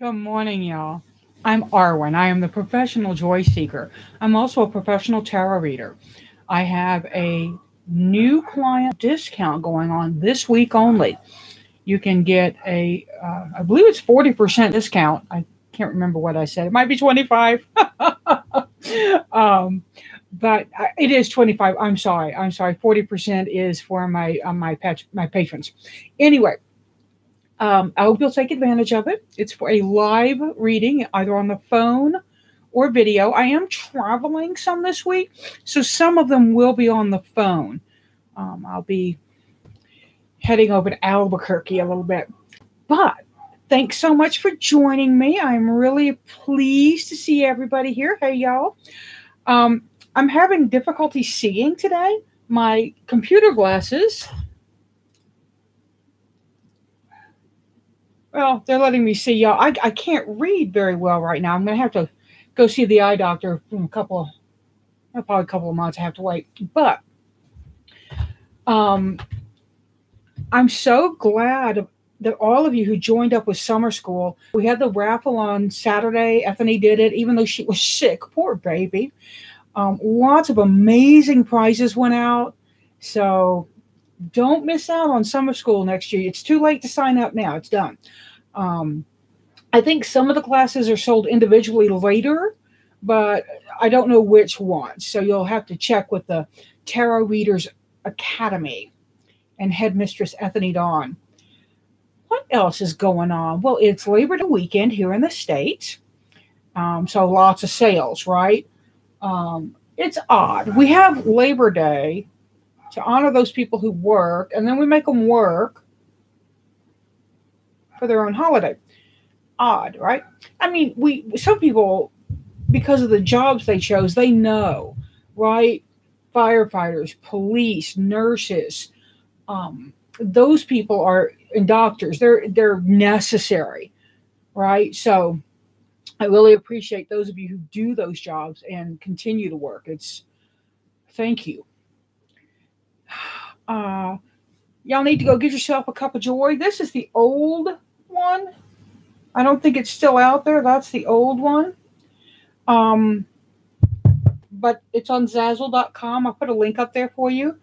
Good morning, y'all. I'm Arwen. I am the professional joy seeker. I'm also a professional tarot reader. I have a new client discount going on this week only. You can get I believe it's 40% discount. I can't remember what I said. It might be 25. um, but it is 25. I'm sorry. 40% is for my patrons. Anyway, I hope you'll take advantage of it. It's for a live reading, either on the phone or video. I am traveling some this week, so some of them will be on the phone. I'll be heading over to Albuquerque a little bit. But thanks so much for joining me. I'm really pleased to see everybody here. Hey, y'all. I'm having difficulty seeing today. My computer glasses, well, they're letting me see, y'all. I can't read very well right now. I'm going to have to go see the eye doctor in probably a couple of months. I have to wait. But I'm so glad that all of you who joined up with summer school. We had the raffle on Saturday. Ethany did it, even though she was sick. Poor baby. Lots of amazing prizes went out. So don't miss out on summer school next year. It's too late to sign up now. It's done. I think some of the classes are sold individually later, but I don't know which ones. So you'll have to check with the Tarot Readers Academy and Headmistress Ethany Dawn. What else is going on? Well, it's Labor Day weekend here in the States. So lots of sales, right? It's odd. We have Labor Day to honor those people who work, and then we make them work for their own holiday. Odd, right? I mean, some people, because of the jobs they chose, they know, right? Firefighters, police, nurses, those people are, and doctors, they're necessary, right? So I really appreciate those of you who do those jobs and continue to work. Thank you. Y'all need to go get yourself a cup of joy. This is the old one. I don't think it's still out there. That's the old one. But it's on Zazzle.com. I'll put a link up there for you.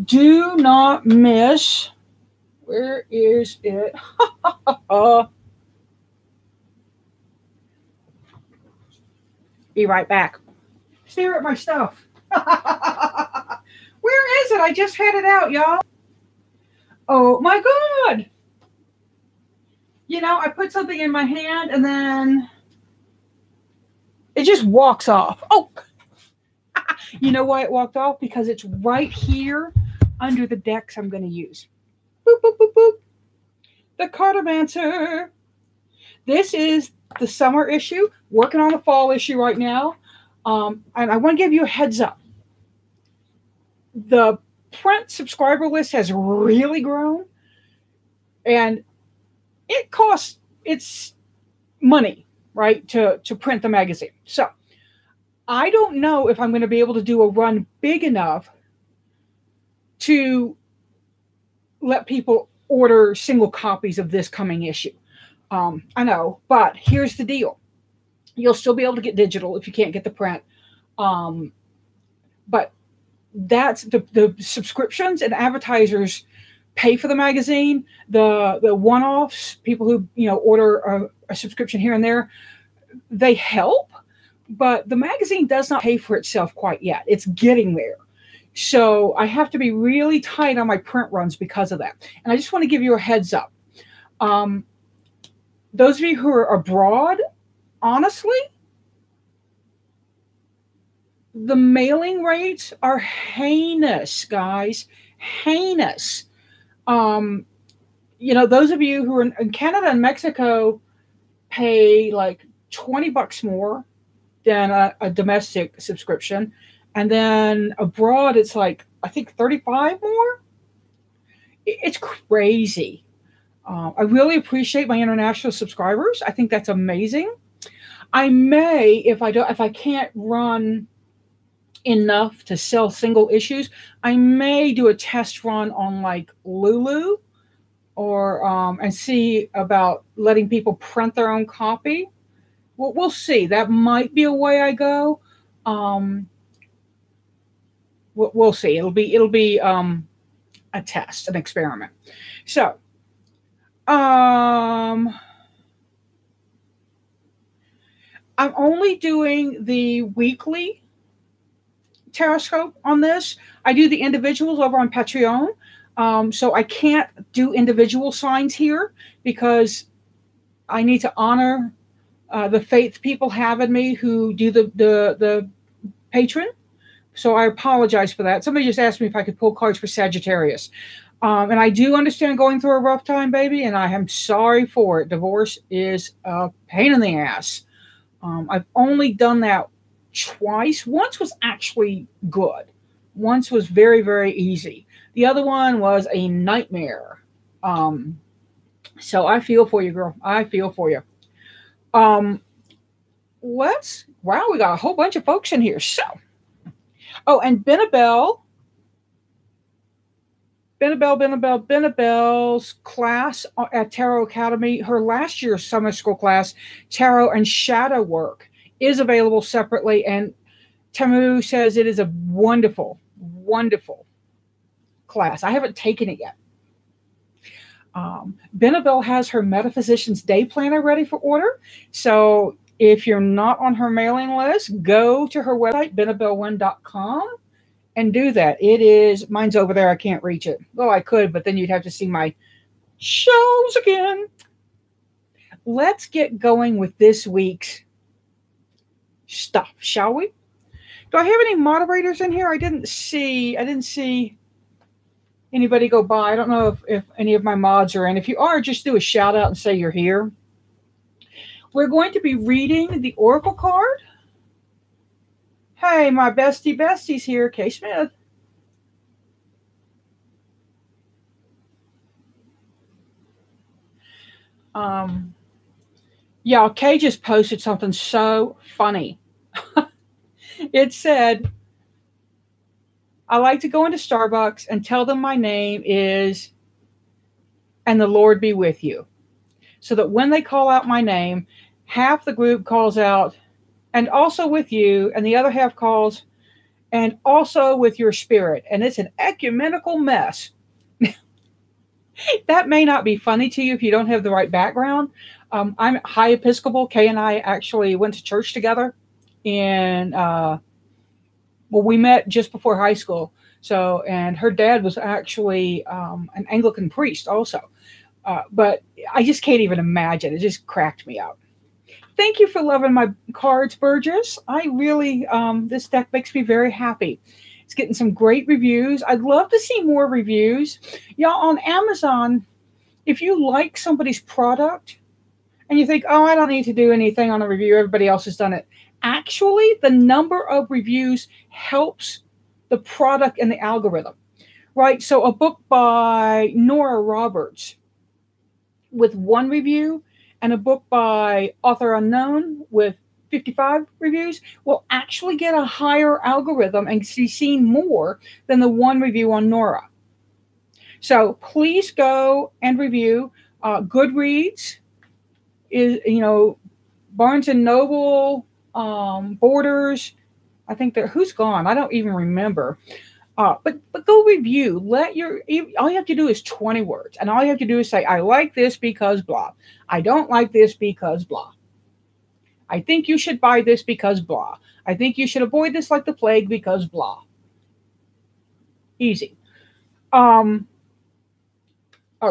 Do not miss. Where is it? Be right back. Stare at my stuff. Where is it? I just had it out, y'all. Oh my God. I put something in my hand and then it just walks off. Oh, you know why it walked off? Because it's right here under the decks I'm going to use. Boop, boop, boop, boop. The Cartomancer. This is the summer issue. Working on the fall issue right now. And I want to give you a heads up. The print subscriber list has really grown. And it's money, right, to print the magazine. So I don't know if I'm going to be able to do a run big enough to let people order single copies of this coming issue. I know, but here's the deal. You'll still be able to get digital if you can't get the print. But that's the subscriptions and advertisers pay for the magazine. The one-offs, people who order a subscription here and there, they help, but the magazine does not pay for itself quite yet. It's getting there. So I have to be really tight on my print runs because of that. And I just want to give you a heads up. Those of you who are abroad, honestly, the mailing rates are heinous, guys. Heinous. Those of you who are in Canada and Mexico pay like $20 more than a domestic subscription. And then abroad, it's like, I think 35 more. It's crazy. I really appreciate my international subscribers. I think that's amazing. I may, if I can't run enough to sell single issues, I may do a test run on like Lulu or and see about letting people print their own copy. We'll see. That might be a way I go. Um, we'll see. It'll be a test, an experiment. So, I'm only doing the weekly Terrascope on this. I do the individuals over on Patreon. So I can't do individual signs here because I need to honor the faith people have in me who do the patron. So I apologize for that. Somebody just asked me if I could pull cards for Sagittarius. And I do understand going through a rough time, baby, and I am sorry for it. Divorce is a pain in the ass. I've only done that twice. Once was actually good. Once was very, very easy. The other one was a nightmare. So I feel for you, girl. I feel for you. Wow, we got a whole bunch of folks in here. So, oh, and Benabelle's class at Tarot Academy, her last year's summer school class, Tarot and Shadow Work, is available separately. And Tamu says it is a wonderful, wonderful class. I haven't taken it yet. Benabelle has her Metaphysician's Day Planner ready for order. So if you're not on her mailing list, go to her website, benabellewin.com, and do that. Mine's over there. I can't reach it. Well, I could, but then you'd have to see my shows again. Let's get going with this week's stuff, shall we? Do I have any moderators in here? I didn't see anybody go by. I don't know if any of my mods are in. If you are, just do a shout out and say you're here. We're going to be reading the Oracle card. Hey, my bestie's here, Kay Smith. Yeah, Kay just posted something so funny. It said, I like to go into Starbucks and tell them my name is, and the Lord be with you. So that when they call out my name, half the group calls out, and also with you, and the other half calls, and also with your spirit. And it's an ecumenical mess. That may not be funny to you if you don't have the right background. I'm high Episcopal. Kay and I actually went to church together. We met just before high school. So, and her dad was actually an Anglican priest also. But I just can't even imagine. It just cracked me up. Thank you for loving my cards, Burgess. I really, this deck makes me very happy. It's getting some great reviews. I'd love to see more reviews. Y'all, on Amazon, if you like somebody's product and you think, oh, I don't need to do anything on a review, everybody else has done it. Actually, the number of reviews helps the product and the algorithm, right? So a book by Nora Roberts with 1 review and a book by Author Unknown with 55 reviews will actually get a higher algorithm and be seen more than the 1 review on Nora. So please go and review. Goodreads is, Barnes and Noble, Borders. I think who's gone? I don't even remember. But go review. All you have to do is 20 words. And all you have to do is say, I like this because blah. I don't like this because blah. I think you should buy this because blah. I think you should avoid this like the plague because blah. Easy.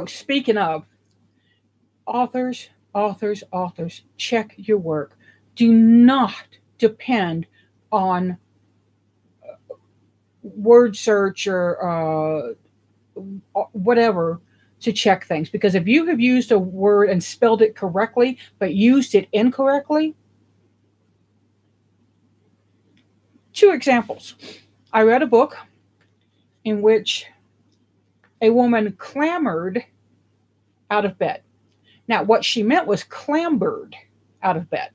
Speaking of authors, check your work. Do not depend on word search or whatever to check things. Because if you have used a word and spelled it correctly, but used it incorrectly. 2 examples. I read a book in which a woman clambered out of bed. Now, what she meant was clambered out of bed.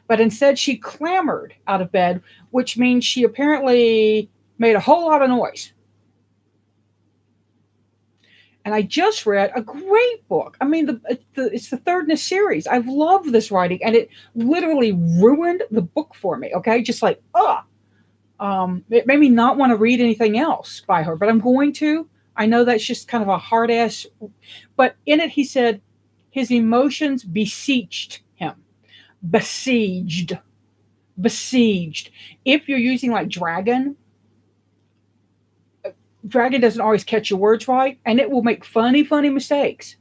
But instead, she clambered out of bed, which means she apparently made a whole lot of noise. And I just read a great book. I mean, it's the third in a series. I've loved this writing, and it literally ruined the book for me. Okay, just like, it made me not want to read anything else by her, but I'm going to. I know that's just kind of a hard ass, but in it, he said his emotions besieged him. Besieged. Besieged. If you're using like Dragon doesn't always catch your words right, and it will make funny mistakes.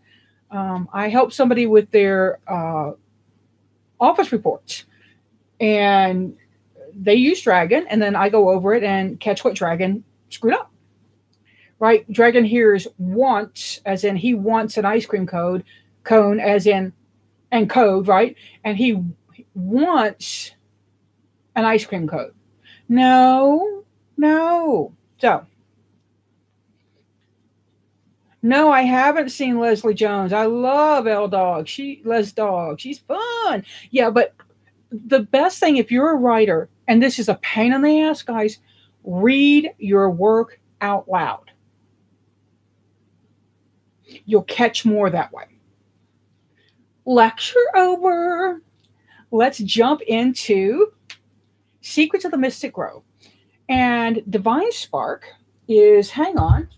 I helped somebody with their office reports, and they use Dragon, and then I go over it and catch what Dragon screwed up. Right? Dragon hears wants, as in he wants an ice cream cone, as in, and code, right? And he wants an ice cream cone. No. So, no, I haven't seen Leslie Jones. I love Les Dog. She's fun. Yeah, but the best thing, if you're a writer, and this is a pain in the ass, guys, read your work out loud. You'll catch more that way. Lecture over. Let's jump into Secrets of the Mystic Grove. And Divine Spark is, hang on.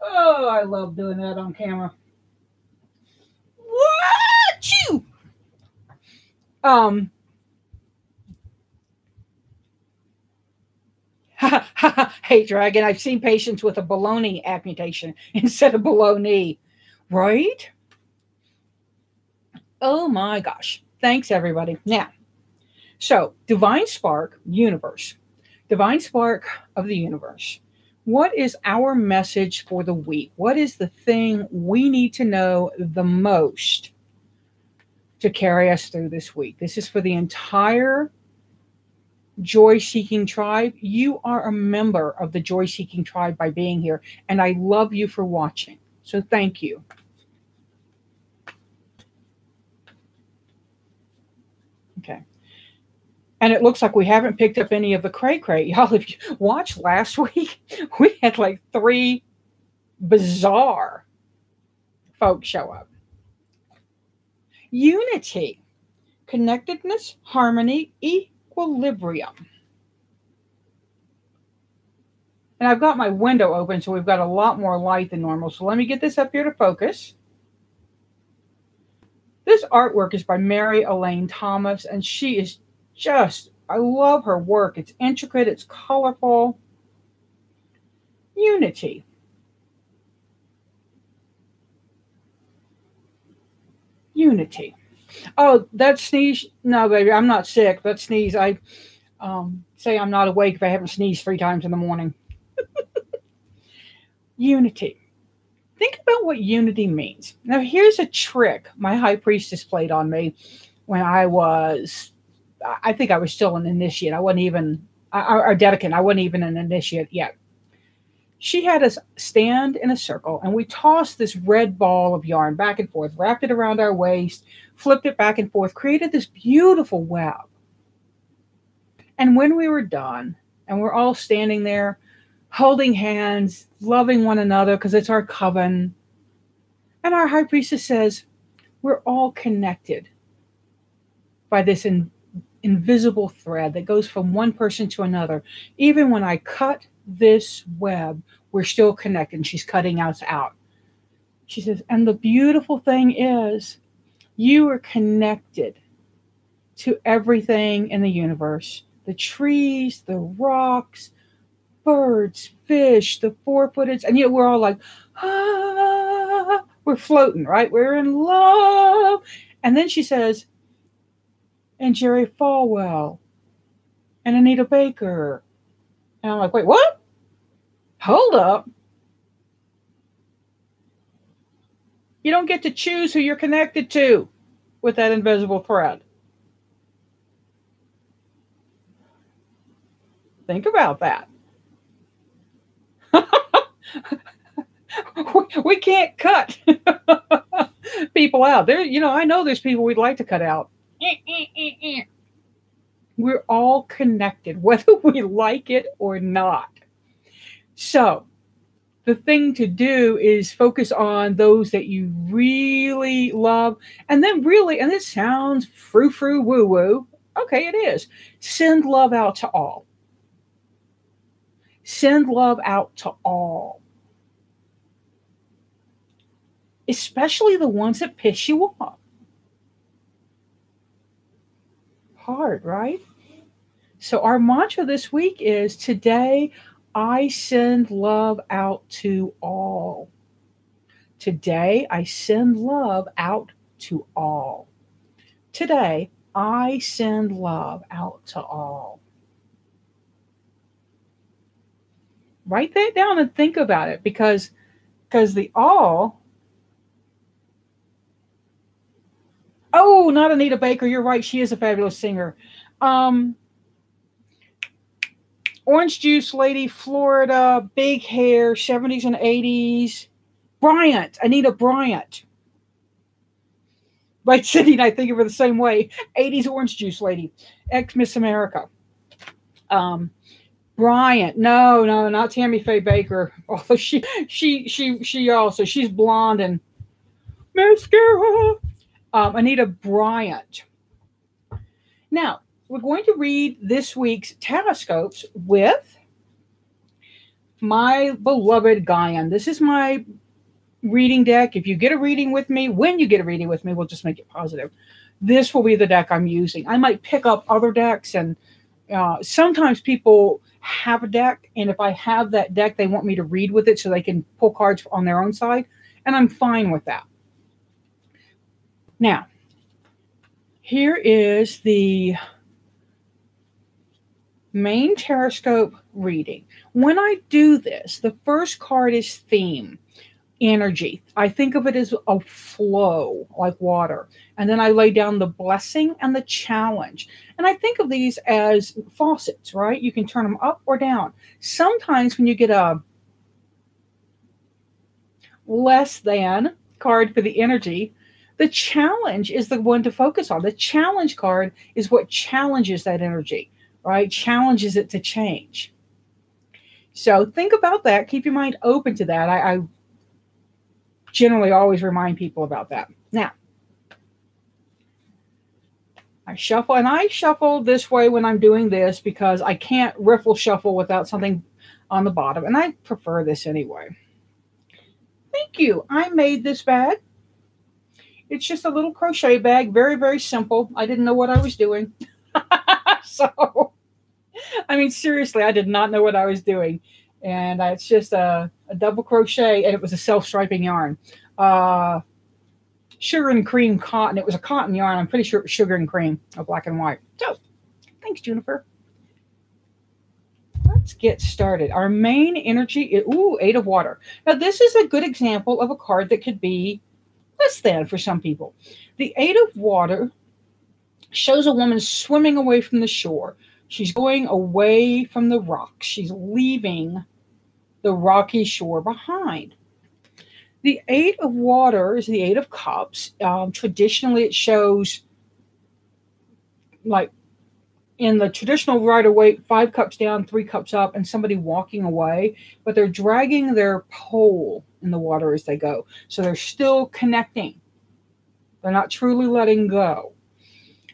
Oh, I love doing that on camera. What? Hey, Dragon, I've seen patients with a baloney amputation instead of below knee. Right? Oh my gosh. Thanks, everybody. Now, so Divine Spark, universe. Divine Spark of the universe. What is our message for the week? What is the thing we need to know the most to carry us through this week? This is for the entire joy-seeking tribe. You are a member of the joy-seeking tribe by being here, and I love you for watching. So thank you. Okay. And it looks like we haven't picked up any of the cray-cray. Y'all, if you watched last week, we had like 3 bizarre folks show up. Unity, connectedness, harmony, equilibrium. And I've got my window open, so we've got a lot more light than normal. So let me get this up here to focus. This artwork is by Mary Elaine Thomas, and she is just, I love her work. It's intricate, it's colorful. Unity. Unity. Oh, that sneeze. No, baby, I'm not sick. That sneeze, I say I'm not awake if I haven't sneezed 3 times in the morning. Unity. Think about what unity means. Now, here's a trick my high priestess played on me when I think I was still an initiate. I wasn't even, or dedicant. I wasn't even an initiate yet. She had us stand in a circle, and we tossed this red ball of yarn back and forth, wrapped it around our waist, flipped it back and forth, created this beautiful web. And when we were done, and we're all standing there, holding hands, loving one another, because it's our coven, and our high priestess says, we're all connected by this invisible thread that goes from one person to another. Even when I cut this web, we're still connected. And she's cutting us out. She says, and the beautiful thing is, you are connected to everything in the universe. The trees, the rocks, birds, fish, the 4-footeds. And yet we're all like, ah, we're floating, right? We're in love. And then she says, and Jerry Falwell, and Anita Baker. And I'm like, wait, what? Hold up. You don't get to choose who you're connected to with that invisible thread. Think about that. We can't cut people out. There, I know there's people we'd like to cut out. We're all connected, whether we like it or not. So the thing to do is focus on those that you really love. And then really, and this sounds frou-frou woo-woo. Okay, it is. Send love out to all. Send love out to all. Especially the ones that piss you off. Hard, right? So our mantra this week is, today I send love out to all. Today I send love out to all. Today I send love out to all. Write that down and think about it, because the all. Oh, not Anita Baker. You're right. She is a fabulous singer. Orange Juice Lady, Florida, big hair, 70s and 80s. Bryant, Anita Bryant. Right, Cindy and I think of her the same way. 80s Orange Juice Lady, ex-Miss America. Bryant, no, not Tammy Faye Baker. Although she also, she's blonde and mascara. Anita Bryant. Now, we're going to read this week's Taroscopes with my beloved Guyan. This is my reading deck. If you get a reading with me, when you get a reading with me, we'll just make it positive. This will be the deck I'm using. I might pick up other decks, and sometimes people have a deck, and if I have that deck, they want me to read with it so they can pull cards on their own side, and I'm fine with that. Now, here is the main Taroscope reading. When I do this, the first card is theme, energy. I think of it as a flow, like water. And then I lay down the blessing and the challenge. And I think of these as faucets, right? You can turn them up or down. Sometimes when you get a less than card for the energy, the challenge is the one to focus on. The challenge card is what challenges that energy, right? Challenges it to change. So think about that. Keep your mind open to that. I generally always remind people about that. Now, I shuffle, and I shuffle this way when I'm doing this because I can't riffle shuffle without something on the bottom, and I prefer this anyway. Thank you. I made this bag. It's just a little crochet bag, very, very simple. I didn't know what I was doing. So, I mean, seriously, I did not know what I was doing. And it's just a double crochet, and it was a self-striping yarn. Sugar and cream cotton. It was a cotton yarn. I'm pretty sure it was sugar and cream, black and white. So, thanks, Juniper. Let's get started. Our main energy is, Eight of Water. Now, this is a good example of a card that could be less than for some people. The Eight of Water shows a woman swimming away from the shore. She's going away from the rocks. She's leaving the rocky shore behind. The Eight of Water is the Eight of Cups. Traditionally, it shows, like in the traditional Rider-Waite, 5 cups down, 3 cups up, and somebody walking away, but they're dragging their pole in the water as they go. So they're still connecting. They're not truly letting go.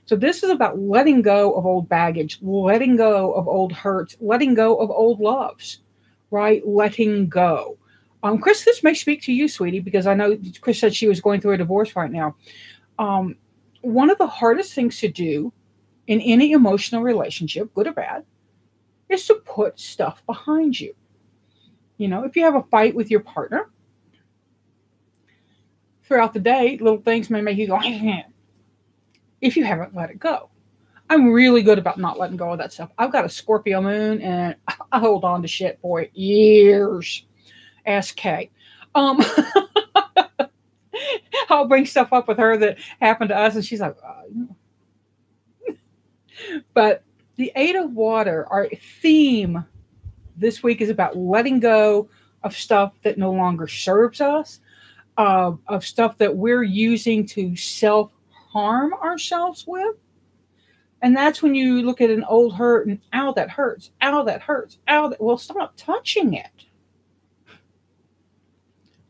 So this is about letting go of old baggage, letting go of old hurts, letting go of old loves, right? Letting go. Chris, this may speak to you, sweetie, because I know Chris said she was going through a divorce right now. One of the hardest things to do in any emotional relationship, good or bad, is to put stuff behind you. You know, if you have a fight with your partner, throughout the day, little things may make you go, if you haven't let it go. I'm really good about not letting go of that stuff. I've got a Scorpio moon, and I hold on to shit for years. Ask Kay. I'll bring stuff up with her that happened to us, and she's like, But the Eight of Water, our theme this week is about letting go of stuff that no longer serves us, of stuff that we're using to self-harm ourselves with. And that's when you look at an old hurt and, ow, that hurts. Ow, that hurts. Ow, well, stop touching it.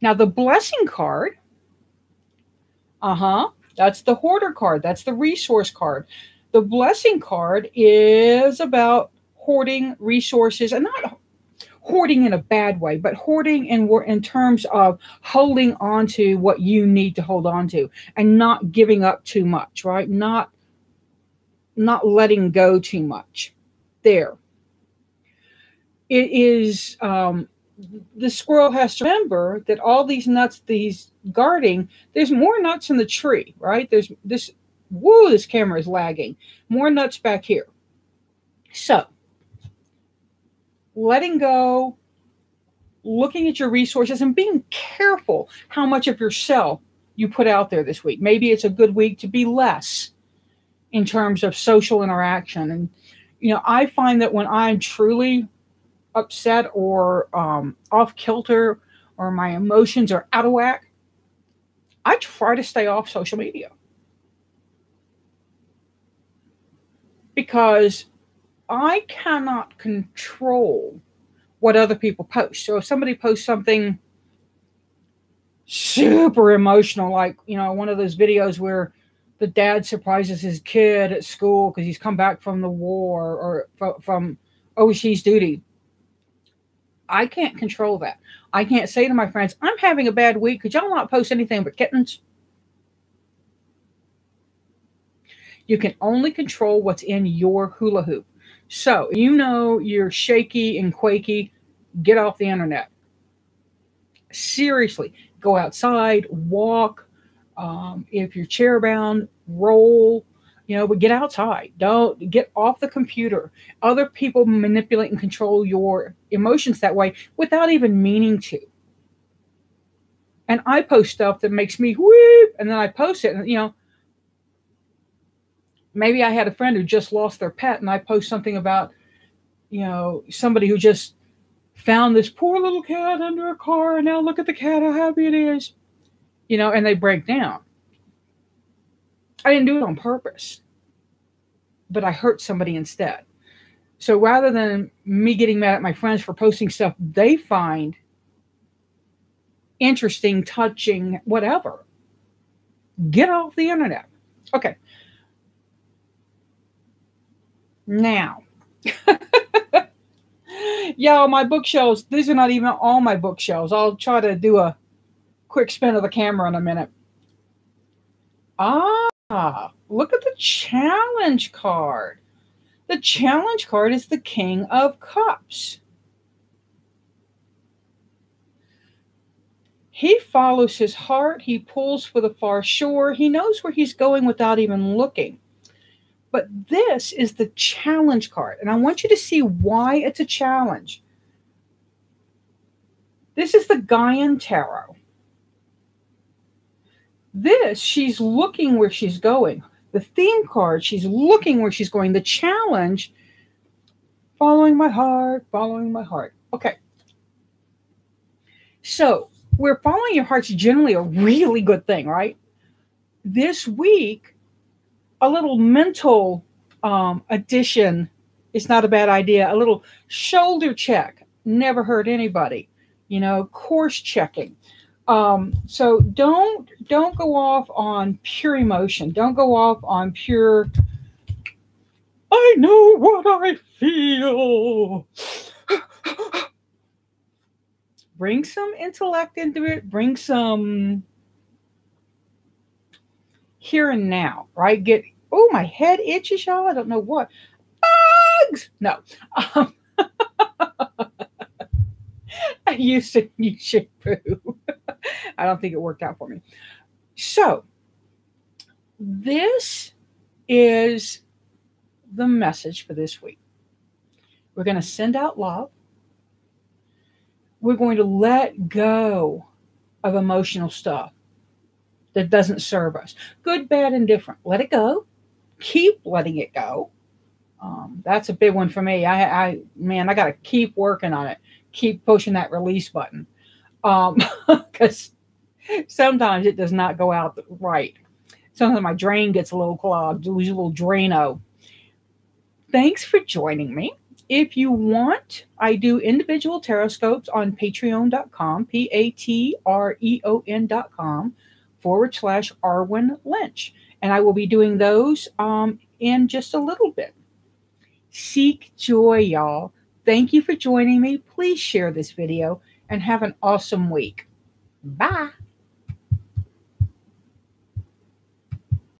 Now, the blessing card, that's the hoarder card. That's the resource card. The blessing card is about hoarding resources, and not hoarding in a bad way, but hoarding in terms of holding on to what you need to hold on to and not giving up too much, right? Not letting go too much. There. It is, the squirrel has to remember that all these nuts, these guarding, there's more nuts in the tree, right? There's this, whoa, this camera is lagging. More nuts back here. So, letting go, looking at your resources, and being careful how much of yourself you put out there this week. Maybe it's a good week to be less in terms of social interaction. And, I find that when I'm truly upset or off kilter, or my emotions are out of whack, I try to stay off social media. Because I cannot control what other people post. So if somebody posts something super emotional, like, one of those videos where the dad surprises his kid at school because he's come back from the war or from overseas duty, I can't control that. I can't say to my friends, I'm having a bad week. Could y'all not post anything but kittens? You can only control what's in your hula hoop. So, you're shaky and quaky, get off the internet. Seriously, go outside, walk. If you're chair bound, roll, but get outside. Don't get off the computer. Other people manipulate and control your emotions that way without even meaning to. And I post stuff that makes me weep, and then I post it, and maybe I had a friend who just lost their pet, and I post something about, somebody who just found this poor little cat under a car, and now look at the cat, how happy it is, and they break down. I didn't do it on purpose, but I hurt somebody instead. So rather than me getting mad at my friends for posting stuff they find interesting, touching, whatever, get off the internet. Okay. Now, y'all, my bookshelves, these are not even all my bookshelves. I'll try to do a quick spin of the camera in a minute. Look at the challenge card. The challenge card is the King of Cups. He follows his heart. He pulls for the far shore. He knows where he's going without even looking. But this is the challenge card. And I want you to see why it's a challenge. This is the Gaian Tarot. This, she's looking where she's going. The theme card, she's looking where she's going. The challenge, following my heart, following my heart. Okay. So, where following your heart's generally a really good thing, right? This week, a little mental addition is not a bad idea. A little shoulder check never hurt anybody. Course checking. So don't go off on pure emotion. Don't go off on pure, I know what I feel. Bring some intellect into it. Bring some here and now, right? My head itches, y'all. I don't know what. Bugs! No. I used to use shampoo. I don't think it worked out for me. So, this is the message for this week. We're going to send out love. We're going to let go of emotional stuff that doesn't serve us. Good, bad, and different. Let it go. Keep letting it go. That's a big one for me. I got to keep working on it. Keep pushing that release button. Because sometimes it does not go out right. Sometimes my drain gets a little clogged, lose a little Drano. Thanks for joining me. If you want, I do individual tarot scopes on patreon.com, patreon.com/Arwen Lynch. And I will be doing those in just a little bit. Seek joy, y'all. Thank you for joining me. Please share this video and have an awesome week. Bye.